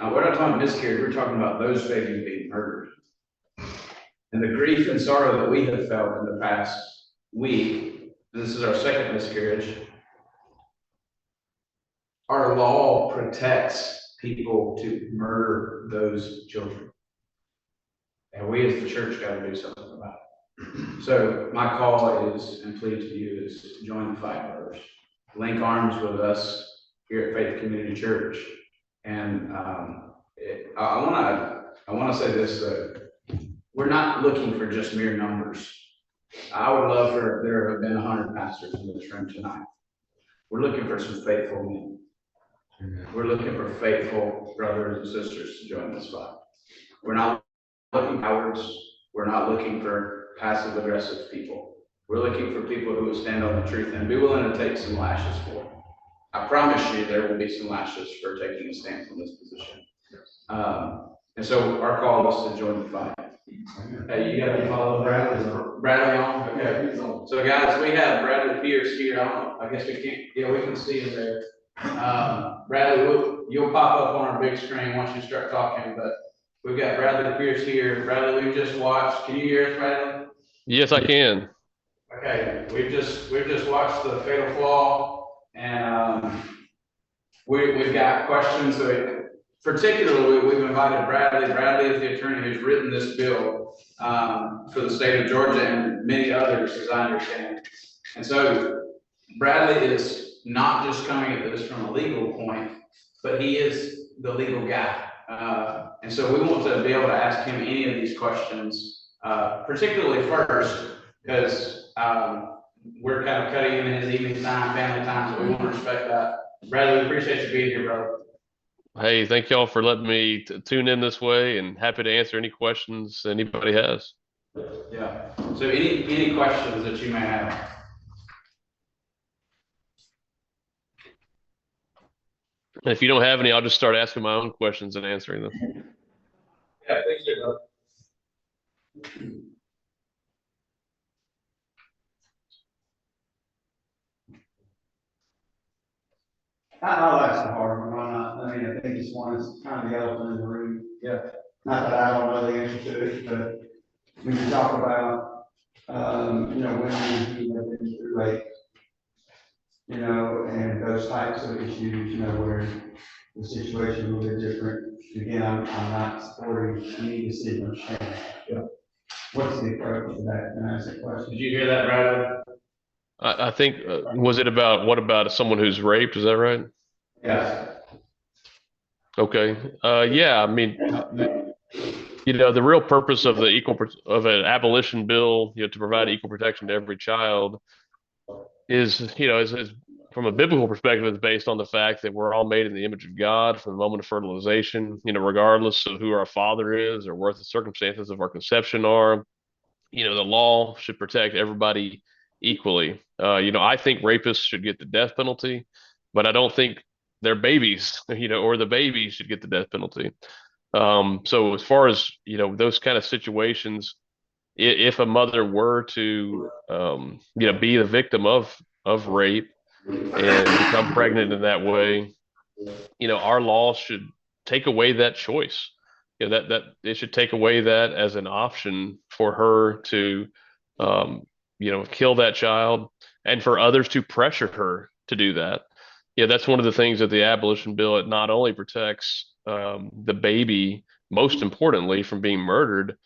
we're not talking miscarriage, we're talking about those babies being murdered. And the grief and sorrow that we have felt in the past week, this is our second miscarriage, our law protects people to murder those children. And we as the church got to do something about it. So my call is, and plea to you is to join the fight, brothers. Link arms with us here at Faith Community Church. And I want to say this, though. We're not looking for just mere numbers. I would love for there to have been 100 pastors in this room tonight. We're looking for some faithful men. We're looking for faithful brothers and sisters to join this fight. We're not looking for cowards. We're not looking for passive aggressive people. We're looking for people who will stand on the truth and be willing to take some lashes for it. I promise you there will be some lashes for taking a stance on this position. And so our call is to join the fight. Hey, you got to follow Bradley on? Okay. So guys, we have Bradley Pierce here. I guess we can't, yeah, we can see him there. Bradley, you'll pop up on our big screen once you start talking, but we've got Bradley Pierce here. Bradley, we've just watched. Can you hear us, Bradley? Yes, I can. Okay, we've just watched The Fatal Flaw, and we've got questions. So particularly, we've invited Bradley. Bradley is the attorney who's written this bill for the state of Georgia and many others, as I understand. And so Bradley is not just coming at this from a legal point, but he is the legal guy. And so we want to be able to ask him any of these questions, particularly first, because we're kind of cutting in his evening time, family time, so we want to respect that. Bradley, we appreciate you being here, brother. Hey, thank y'all for letting me tune in this way, and happy to answer any questions anybody has. Yeah. So any questions that you may have? And if you don't have any, I'll just start asking my own questions and answering them. Yeah, thanks, brother. I'll ask the hard one. I mean, I think this one is kind of the elephant in the room. Yeah. Not that I don't know the answer to it, but when you talk about, women who have been through rape, and those types of issues, where the situation is a little bit different. Again, I'm not supporting any decision change. Yeah. What's the approach to that? Can I ask a question? Did you hear that, Bradley? I think, what about someone who's raped? Is that right? Yeah. Okay. Yeah, I mean, the real purpose of an abolition bill, to provide equal protection to every child is from a biblical perspective, it's based on the fact that we're all made in the image of God from the moment of fertilization, regardless of who our father is or what the circumstances of our conception are. The law should protect everybody equally. I think rapists should get the death penalty, but I don't think their babies, or the babies should get the death penalty. So as far as, those kind of situations, if a mother were to, be the victim of rape and become pregnant in that way, our law should take away that choice. That it should take away that as an option for her to, kill that child, and for others to pressure her to do that. That's one of the things that the abolition bill, it not only protects the baby, most importantly, from being murdered,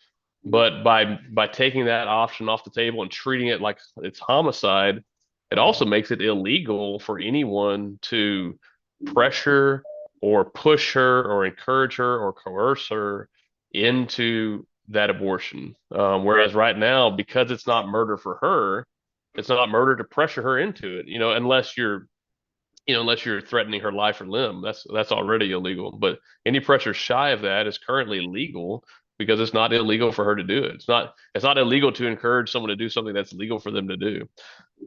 but by taking that option off the table and treating it like it's homicide, it also makes it illegal for anyone to pressure or push her or encourage her or coerce her into that abortion. Whereas right now, because it's not murder for her, it's not murder to pressure her into it, unless you're threatening her life or limb. That's already illegal. But any pressure shy of that is currently legal, because it's not illegal for her to do it. It's not illegal to encourage someone to do something that's legal for them to do.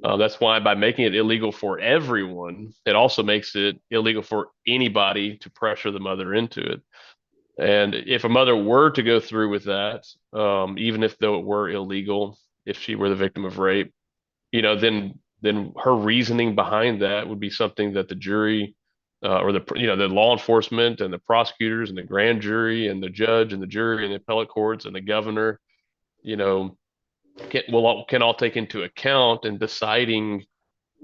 That's why by making it illegal for everyone, it also makes it illegal for anybody to pressure the mother into it. And if a mother were to go through with that, even if though it were illegal, if she were the victim of rape, then her reasoning behind that would be something that the jury or the law enforcement and the prosecutors and the grand jury and the judge and the jury and the appellate courts and the governor, you know, can all take into account in deciding,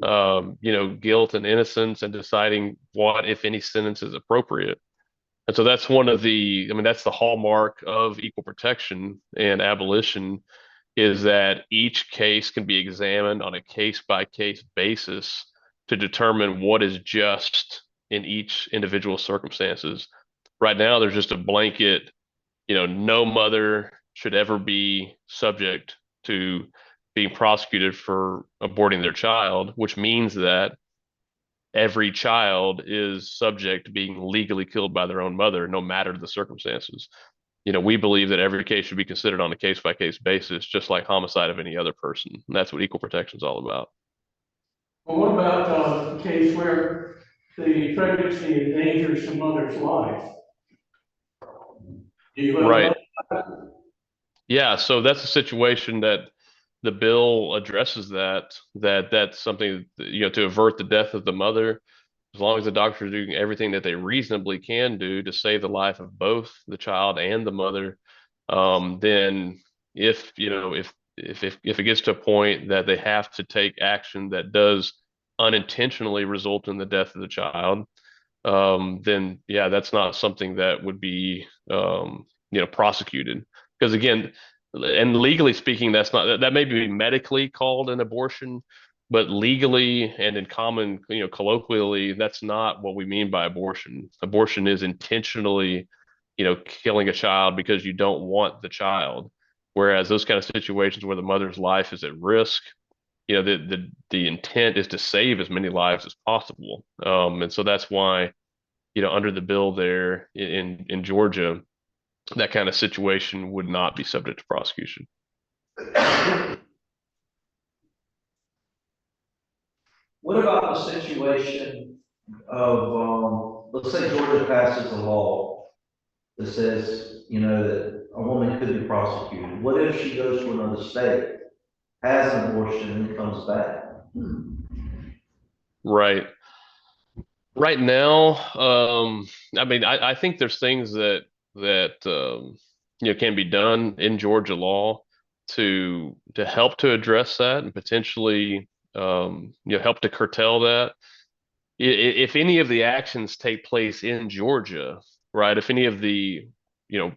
guilt and innocence and deciding what, if any, sentence is appropriate. And so that's that's the hallmark of equal protection and abolition, is that each case can be examined on a case by case basis to determine what is just in each individual circumstances. Right now, there's just a blanket, no mother should ever be subject to being prosecuted for aborting their child, which means that every child is subject to being legally killed by their own mother, no matter the circumstances. We believe that every case should be considered on a case by case basis, just like homicide of any other person. And that's what equal protection is all about. Well, what about the case where the pregnancy endangers the mother's life? Do you Right. Yeah. So that's a situation that the bill addresses that's something, to avert the death of the mother, as long as the doctors are doing everything that they reasonably can do to save the life of both the child and the mother. Then if it gets to a point that they have to take action that does unintentionally result in the death of the child, then yeah, that's not something that would be prosecuted. Because again, and legally speaking, that may be medically called an abortion, but legally and in common, colloquially, that's not what we mean by abortion. Abortion is intentionally, killing a child because you don't want the child. Whereas those kind of situations where the mother's life is at risk, the intent is to save as many lives as possible. And so that's why, under the bill there in Georgia, that kind of situation would not be subject to prosecution. What about the situation of, let's say Georgia passes a law that says, that a woman could be prosecuted. What if she goes to another state, has an abortion, and comes back? Right. Right now, I think there's things that can be done in Georgia law to help to address that and potentially help to curtail that. If any of the actions take place in Georgia, right? If any of the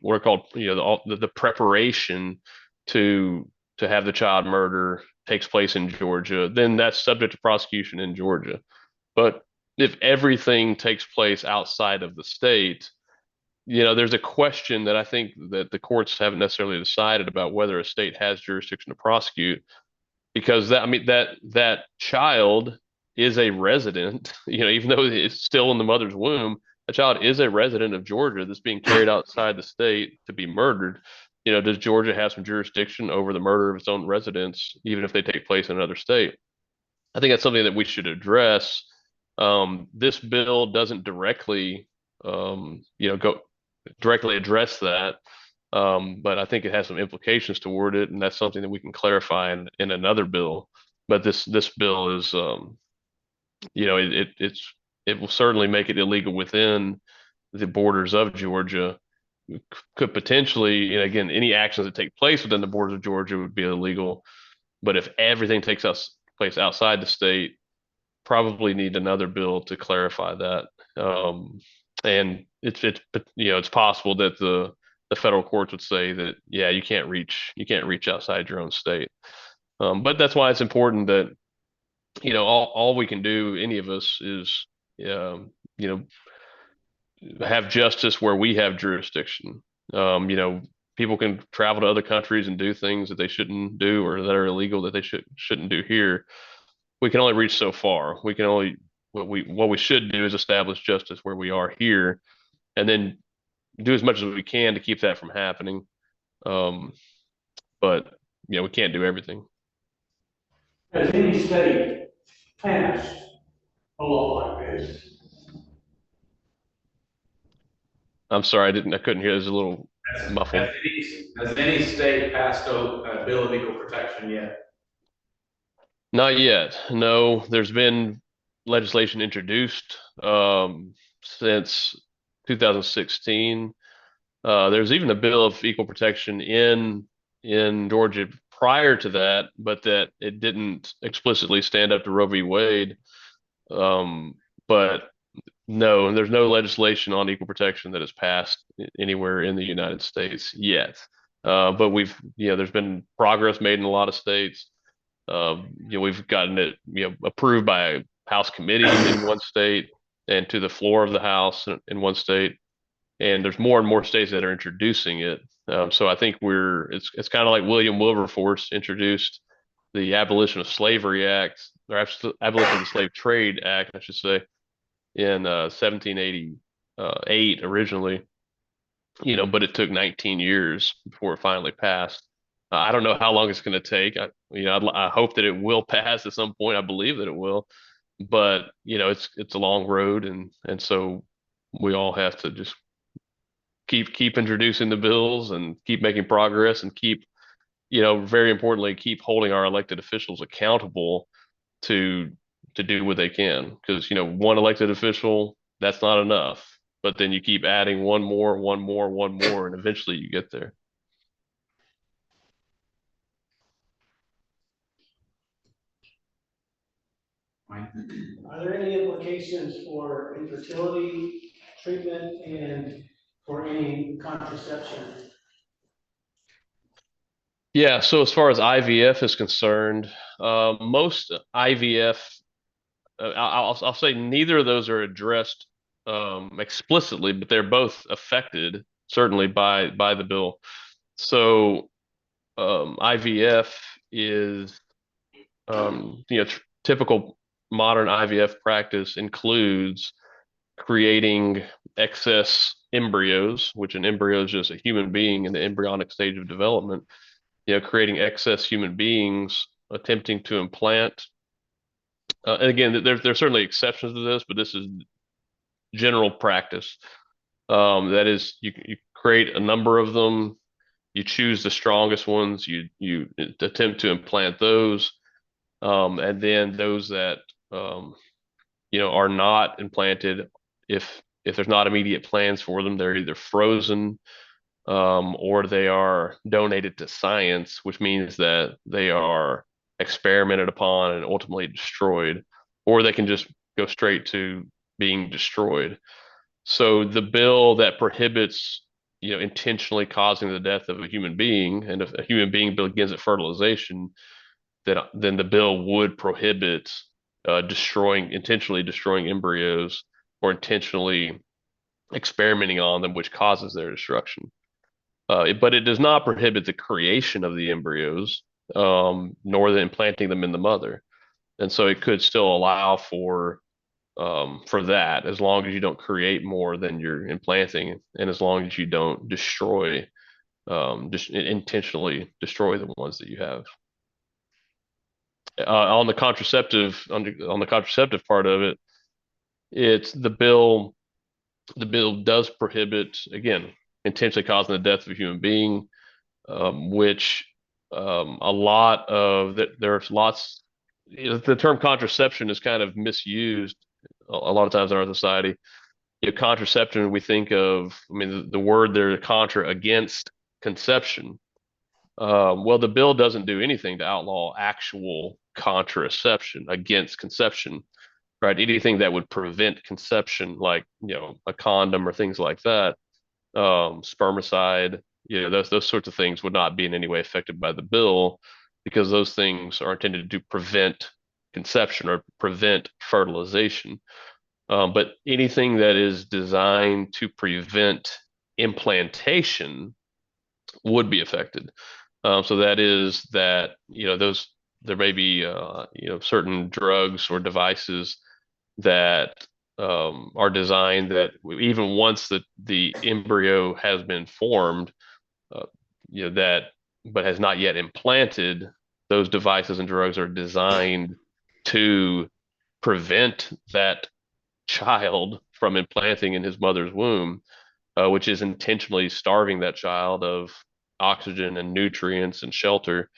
what are called the preparation to have the child murder takes place in Georgia, then that's subject to prosecution in Georgia. But if everything takes place outside of the state, there's a question that I think that the courts haven't necessarily decided about whether a state has jurisdiction to prosecute, because that child is a resident, even though it's still in the mother's womb, a child is a resident of Georgia that's being carried outside the state to be murdered. Does Georgia have some jurisdiction over the murder of its own residents, even if they take place in another state? I think that's something that we should address. This bill doesn't directly, go directly address that, but I think it has some implications toward it, and that's something that we can clarify in another bill. But this bill is, it will certainly make it illegal within the borders of Georgia. Could potentially, again, any actions that take place within the borders of Georgia would be illegal. But if everything takes place outside the state, probably need another bill to clarify that. And it's possible that the federal courts would say that, yeah, you can't reach outside your own state. But that's why it's important that all we can do, any of us, is have justice where we have jurisdiction. People can travel to other countries and do things that they shouldn't do or that are illegal that they shouldn't do here. We can only reach so far. What we should do is establish justice where we are here, and then do as much as we can to keep that from happening. But we can't do everything. Has any state passed a law like this? I'm sorry, I couldn't hear. It was a little muffled. Has any state passed a bill of equal protection yet? Not yet. No, there's been legislation introduced since 2016. There's even a bill of equal protection in Georgia prior to that, but that it didn't explicitly stand up to Roe v. Wade. But no, there's no legislation on equal protection that has passed anywhere in the United States yet. But there's been progress made in a lot of states. We've gotten it, approved by a House committee in one state and to the floor of the House in one state. And there's more and more states that are introducing it. So I think it's kind of like William Wilberforce introduced the Abolition of Slavery Act, or Abolition of the Slave Trade Act, I should say, in 1788 originally, but it took 19 years before it finally passed. I don't know how long it's going to take. I hope that it will pass at some point. I believe that it will, but it's a long road, and so we all have to just keep introducing the bills and keep making progress and keep, very importantly, keep holding our elected officials accountable to do what they can. Because, one elected official, that's not enough. But then you keep adding one more, one more, one more, and eventually you get there. Are there any implications for infertility treatment and for any contraception? Yeah, so as far as IVF is concerned, most IVF, I'll say neither of those are addressed explicitly, but they're both affected certainly by the bill. So IVF is, typical modern IVF practice includes creating excess embryos, which an embryo is just a human being in the embryonic stage of development, creating excess human beings, attempting to implant. And again, there's certainly exceptions to this, but this is general practice. That is, you create a number of them, you choose the strongest ones, you attempt to implant those, and then those that are not implanted, if there's not immediate plans for them, they're either frozen or they are donated to science, which means that they are experimented upon and ultimately destroyed, or they can just go straight to being destroyed. So the bill that prohibits, intentionally causing the death of a human being, and if a human being begins at fertilization, then the bill would prohibit intentionally destroying embryos or intentionally experimenting on them, which causes their destruction. But it does not prohibit the creation of the embryos, nor the implanting them in the mother. And so it could still allow for that, as long as you don't create more than you're implanting, and as long as you don't destroy, just intentionally destroy the ones that you have. On the contraceptive part of it, it's the bill. The bill does prohibit, again, intentionally causing the death of a human being, which a lot of there's lots. The term contraception is kind of misused a lot of times in our society. Contraception, we think of, the word there, contra, against conception. Well, the bill doesn't do anything to outlaw actual contraception, against conception, right? Anything that would prevent conception, like, a condom or things like that, spermicide, those sorts of things would not be in any way affected by the bill, because those things are intended to prevent conception or prevent fertilization. But anything that is designed to prevent implantation would be affected. So that is that, there may be, certain drugs or devices that are designed that even once the embryo has been formed, but has not yet implanted, those devices and drugs are designed to prevent that child from implanting in his mother's womb, which is intentionally starving that child of oxygen and nutrients and shelter,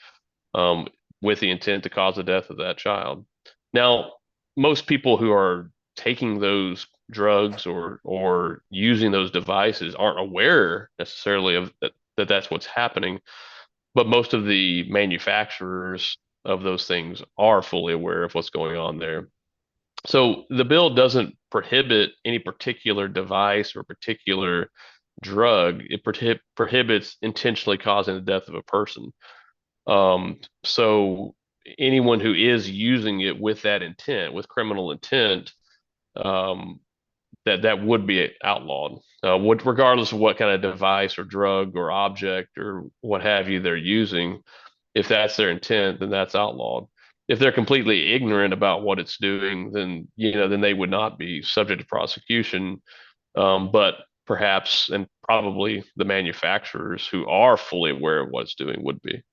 with the intent to cause the death of that child. Now, most people who are taking those drugs or using those devices aren't aware necessarily of that that's what's happening. But most of the manufacturers of those things are fully aware of what's going on there. So the bill doesn't prohibit any particular device or particular drug. It prohibits intentionally causing the death of a person. So anyone who is using it with that intent, with criminal intent, um, that would be outlawed. Regardless of what kind of device or drug or object or what have you they're using, if that's their intent, then that's outlawed. If they're completely ignorant about what it's doing, then then they would not be subject to prosecution. But perhaps and probably the manufacturers who are fully aware of what it's doing would be.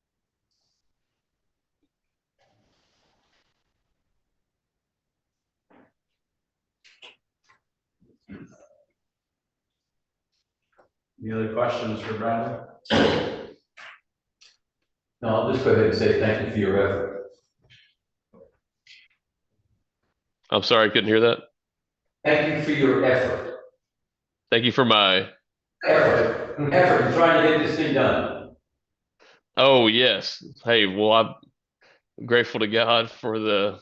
Any other questions for Bradley? No, I'll just go ahead and say thank you for your effort. I'm sorry, I couldn't hear that. Thank you for your effort. Thank you for my. Effort in trying to get this thing done. Oh, yes. Hey, well, I'm grateful to God for the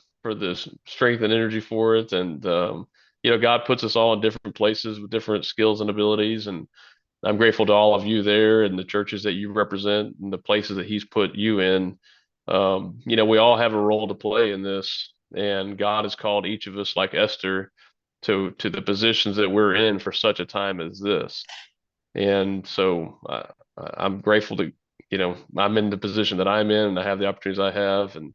strength and energy for it. And God puts us all in different places with different skills and abilities. And I'm grateful to all of you there and the churches that you represent and the places that He's put you in. We all have a role to play in this, and God has called each of us, like Esther, to the positions that we're in for such a time as this. And so I'm grateful to, I'm in the position that I'm in, and I have the opportunities I have, and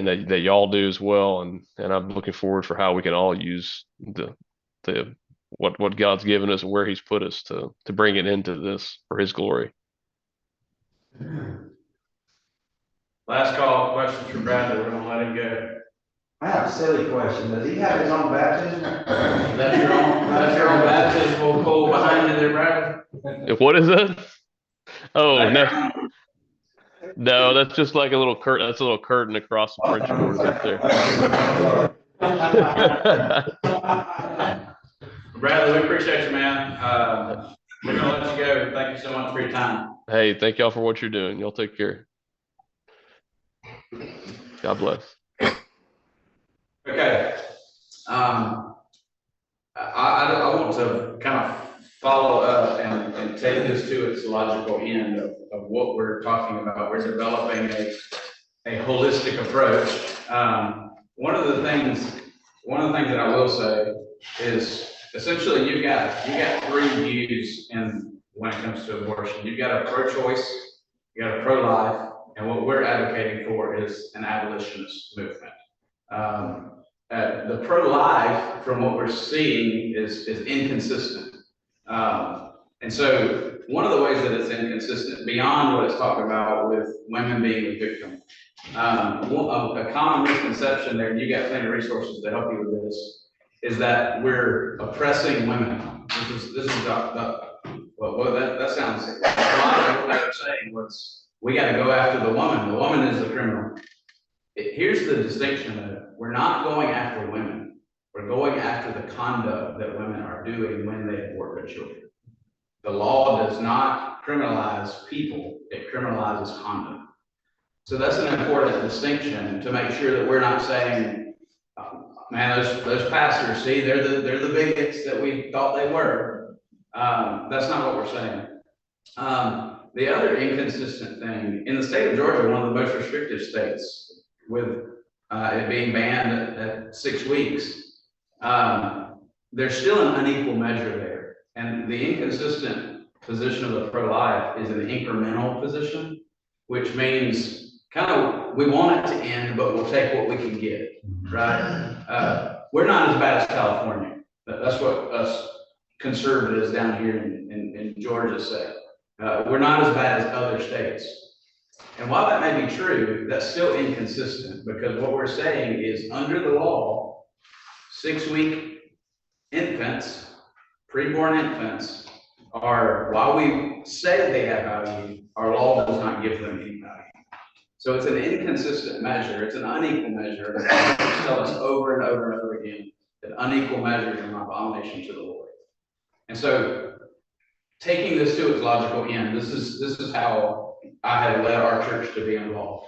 that y'all do as well. And I'm looking forward for how we can all use what God's given us and where He's put us to bring it into this for His glory. Last call, questions for Bradley. We're gonna let him go. I have a silly question. Does he have his own baptism? That's your own baptismal pool behind you there, Bradley? What is it? Oh, no. No, that's just like a little curtain. That's a little curtain across the French doors up there. Bradley, we appreciate you, man. We're gonna let you go. Thank you so much for your time. Hey, thank y'all for what you're doing. Y'all take care. God bless. Okay. I want to kind of follow up and take this to its logical end of what we're talking about. We're developing a holistic approach. One of the things that I will say is essentially you've got three views when it comes to abortion. You've got a pro-choice, you got a pro-life, and what we're advocating for is an abolitionist movement. The pro-life, from what we're seeing, is inconsistent. And so one of the ways that it's inconsistent, beyond what it's talking about with women being a victim, a common misconception there, and you got plenty of resources to help you with this, is that we're oppressing women. This is that sounds, a lot of what they're saying was, we got to go after the woman. The woman is the criminal. Here's the distinction of it. We're not going after women. We're going after the conduct that women are doing when they abort their children. The law does not criminalize people, it criminalizes conduct. So that's an important distinction to make sure that we're not saying, man, those pastors, see, they're the bigots that we thought they were. That's not what we're saying. The other inconsistent thing, in the state of Georgia, one of the most restrictive states, with it being banned at 6 weeks, there's still an unequal measure there. And the inconsistent position of the pro-life is an incremental position, which means kind of we want it to end, but we'll take what we can get, right? We're not as bad as California. That's what us conservatives down here in Georgia say. We're not as bad as other states. And while that may be true, that's still inconsistent, because what we're saying is under the law, 6-week infants, preborn infants, are, while we say they have value, our law does not give them any value. So it's an inconsistent measure, it's an unequal measure. The scriptures tell us over and over and over again that unequal measures are an abomination to the Lord. And so, taking this to its logical end, this is how I have led our church to be involved,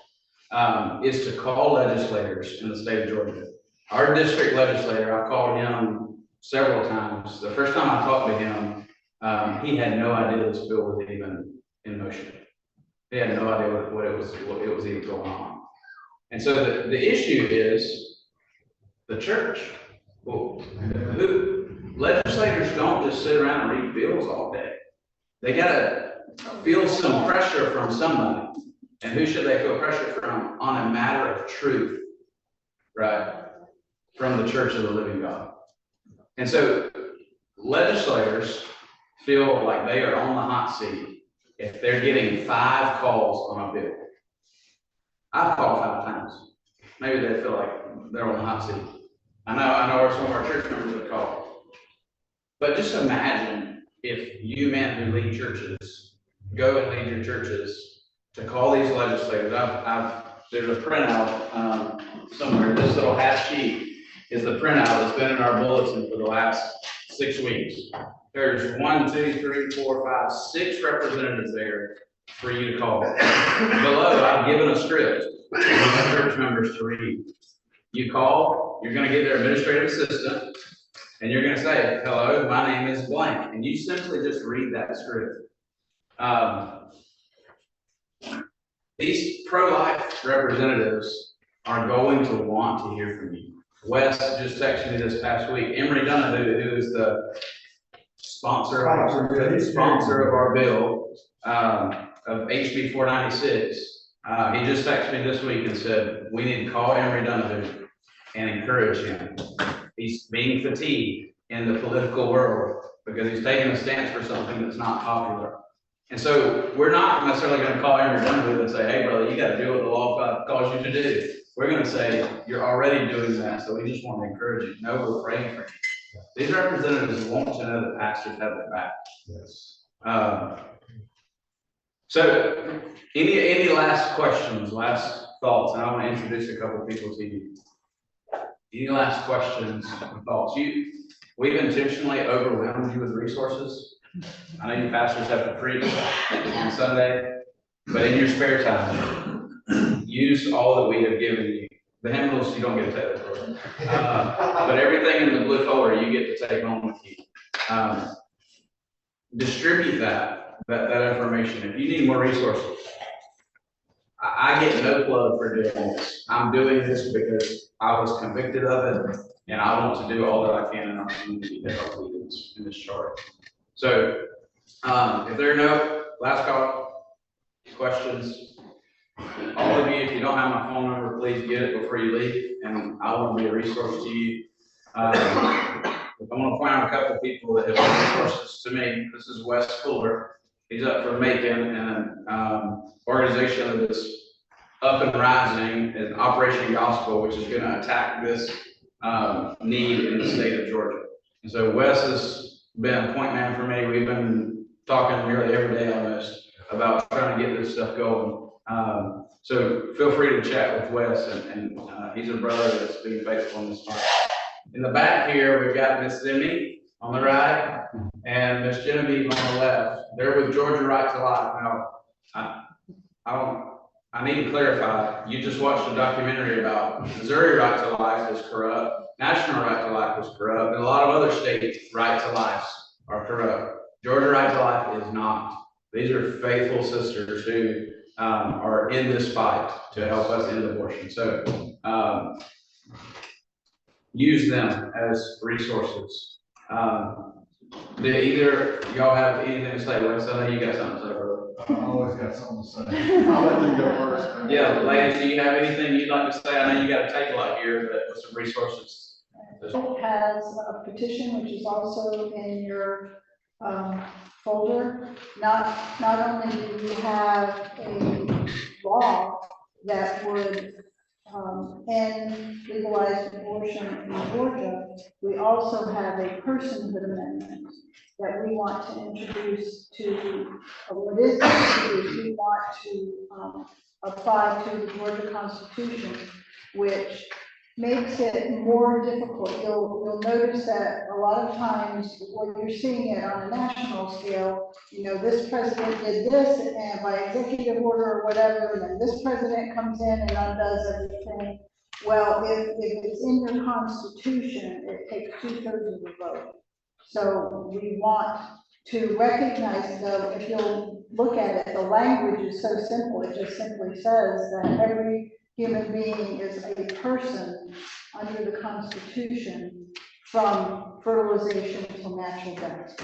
is to call legislators in the state of Georgia. Our district legislator, I called him several times. The first time I talked to him, he had no idea this bill was even in motion. He had no idea what it was even going on. And so the issue is the church. Well, legislators don't just sit around and read bills all day. They gotta feel some pressure from somebody. And who should they feel pressure from? On a matter of truth, right? From the church of the living God. And so legislators feel like they are on the hot seat if they're getting 5 calls on a bill. I've called 5 times. Maybe they feel like they're on the hot seat. I know some of our church members have called. But just imagine if you men who lead churches go and lead your churches to call these legislators. There's a printout somewhere. This little half sheet is the printout that's been in our bulletin for the last 6 weeks. There's 1, 2, 3, 4, 5, 6 representatives there for you to call. Below, I've given a script for my church members to read. You call, you're going to get their administrative assistant, and you're going to say, hello, my name is blank. And you simply just read that script. These pro-life representatives are going to want to hear from you. Wes just texted me this past week. Emery Donahue, who is the sponsor of our bill of HB 496, he just texted me this week and said, we need to call Emery Donahue and encourage him. He's being fatigued in the political world because he's taking a stance for something that's not popular. And so we're not necessarily going to call Emery Donahue and say, hey, brother, you got to do what the law of God calls you to do. We're going to say, you're already doing that, so we just want to encourage you. No, we're praying for you. These representatives want to know that pastors have their back. Yes. So, any last questions, last thoughts? And I want to introduce a couple of people to you. Any last questions and thoughts? We've intentionally overwhelmed you with resources. I know you pastors have to preach on Sunday, but in your spare time, use all that we have given you. The hymnals you don't get to take with you, but everything in the blue folder you get to take home with you. Distribute that information. If you need more resources, I get no plug for doing this. I'm doing this because I was convicted of it, and I want to do all that I can in our community to help lead in this charge. So, if there are no last call questions, all of you, if you don't have my phone number, please get it before you leave, and I want to be a resource to you. I want to point out a couple of people that have been resources to me. This is Wes Fuller. He's up from Macon, and an organization that is up and rising is Operation Gospel, which is going to attack this need in the state of Georgia. And so Wes has been a point man for me. We've been talking nearly every day almost about trying to get this stuff going. So feel free to chat with Wes, and he's a brother that's being faithful in this fight. In the back here, we've got Miss Zimmy on the right and Miss Genevieve on the left. They're with Georgia Right to Life. Now, I need to clarify. You just watched a documentary about Missouri Right to Life is corrupt, National Right to Life is corrupt, and a lot of other states' right to life are corrupt. Georgia Right to Life is not. These are faithful sisters who are in this fight to help us end abortion. So use them as resources. Do either y'all have anything to say? Wes, I know you got something to say, brother. I always got something to say. I'll let them go first. Yeah, ladies, do you have anything you'd like to say? I know you got a table out here, but with some resources. It has a petition, which is also in your folder. Not only do we have a law that would end legalized abortion in Georgia, we also have a personhood amendment that we want to introduce to, what is introduced, we want to apply to the Georgia Constitution, which makes it more difficult. You'll notice that a lot of times when you're seeing it on a national scale, you know, this president did this and by executive order or whatever, and then this president comes in and undoes everything. Well, if it's in your constitution, it takes 2/3 of the vote. So we want to recognize, though, if you'll look at it, the language is so simple. It just simply says that every human being is a person under the Constitution from fertilization to natural death.